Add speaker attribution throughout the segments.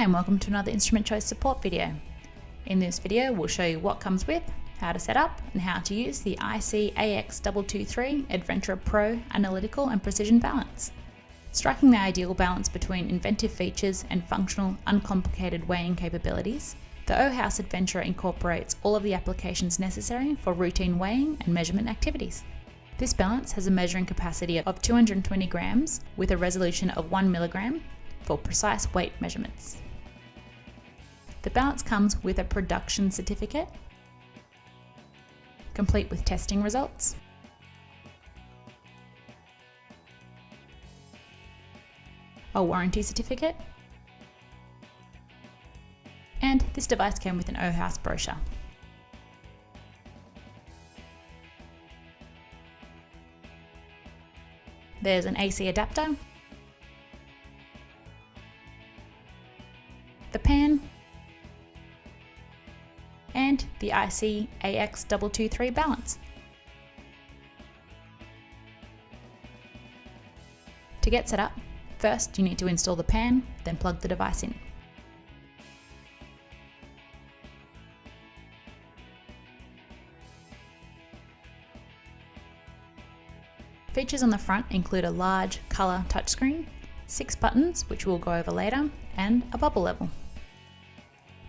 Speaker 1: Hi and welcome to another instrument choice support video. In this video we'll show you what comes with, how to set up and how to use the IC-AX223 Adventurer Pro Analytical and Precision Balance. Striking the ideal balance between inventive features and functional, uncomplicated weighing capabilities, the OHAUS Adventurer incorporates all of the applications necessary for routine weighing and measurement activities. This balance has a measuring capacity of 220 grams with a resolution of 1 milligram for precise weight measurements. The balance comes with a production certificate, complete with testing results, a warranty certificate, and this device came with an OHAUS brochure. There's an AC adapter, the pan, and the IC-AX223 balance. To get set up, first you need to install the pan, then plug the device in. Features on the front include a large colour touchscreen, 6 buttons which we'll go over later, and a bubble level.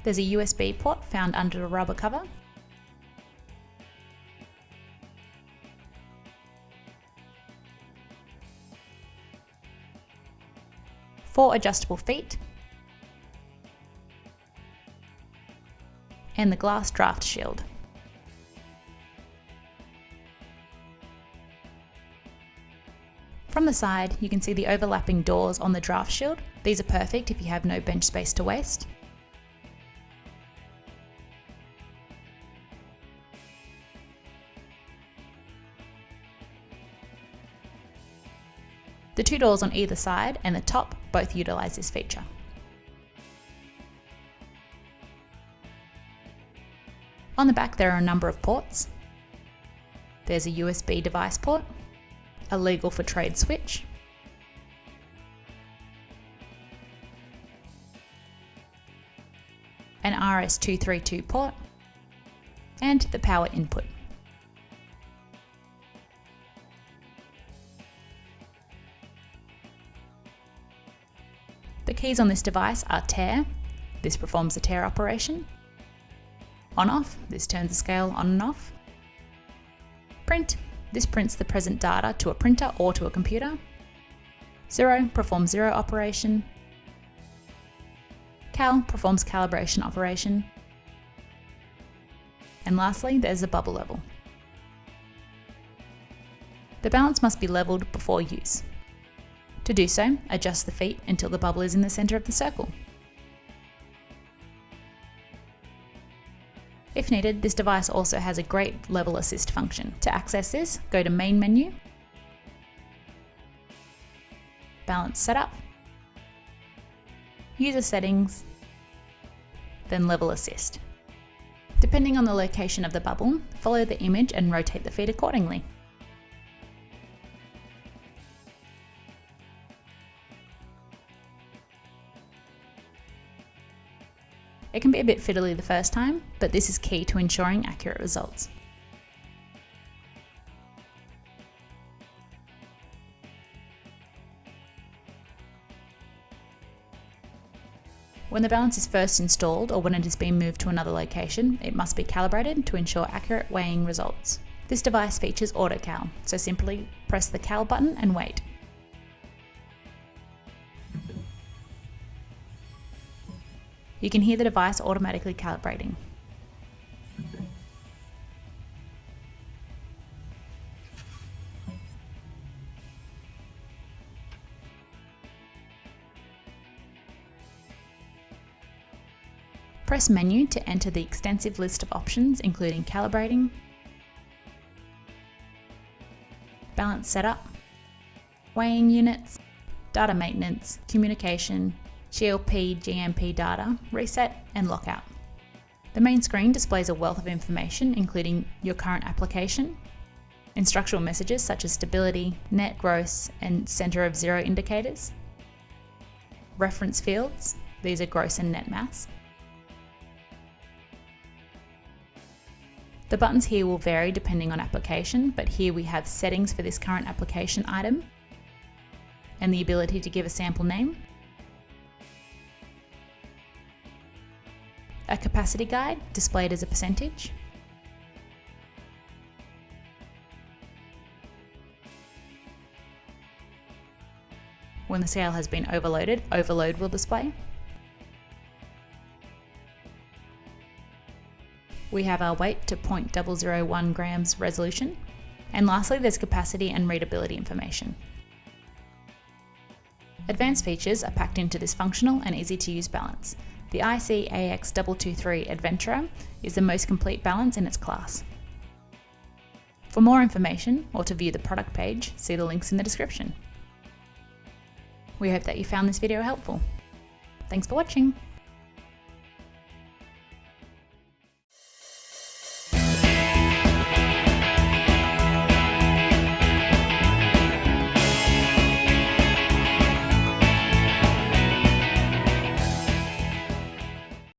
Speaker 1: There's a USB port found under the rubber cover. Four adjustable feet, and the glass draft shield. From the side, you can see the overlapping doors on the draft shield. These are perfect if you have no bench space to waste. The two doors on either side and the top both utilise this feature. On the back there are a number of ports. There's a USB device port, a legal for trade switch, an RS-232 port, and the power input. The keys on this device are tare, this performs the tare operation, on-off, this turns the scale on and off, print, this prints the present data to a printer or to a computer, zero performs zero operation, cal performs calibration operation, and lastly there's the bubble level. The balance must be levelled before use. To do so, adjust the feet until the bubble is in the centre of the circle. If needed, this device also has a great level assist function. To access this, go to Main menu, Balance Setup, User Settings, then Level Assist. Depending on the location of the bubble, follow the image and rotate the feet accordingly. It can be a bit fiddly the first time, but this is key to ensuring accurate results. When the balance is first installed or when it is being moved to another location, it must be calibrated to ensure accurate weighing results. This device features auto cal, so simply press the cal button and wait. You can hear the device automatically calibrating. Press Menu to enter the extensive list of options including calibrating, balance setup, weighing units, data maintenance, communication, GLP, GMP data, reset and lockout. The main screen displays a wealth of information including your current application, instructional messages such as stability, net, gross and centre of zero indicators, reference fields, These are gross and net mass. The buttons here will vary depending on application, but here we have settings for this current application item and the ability to give a sample name, a capacity guide displayed as a percentage, when the scale has been overloaded, overload will display. We have our weight to 0.001 grams resolution. And lastly, there's capacity and readability information. Advanced features are packed into this functional and easy to use balance. The IC-AX223 Adventurer is the most complete balance in its class. For more information or to view the product page, see the links in the description. We hope that you found this video helpful. Thanks for watching.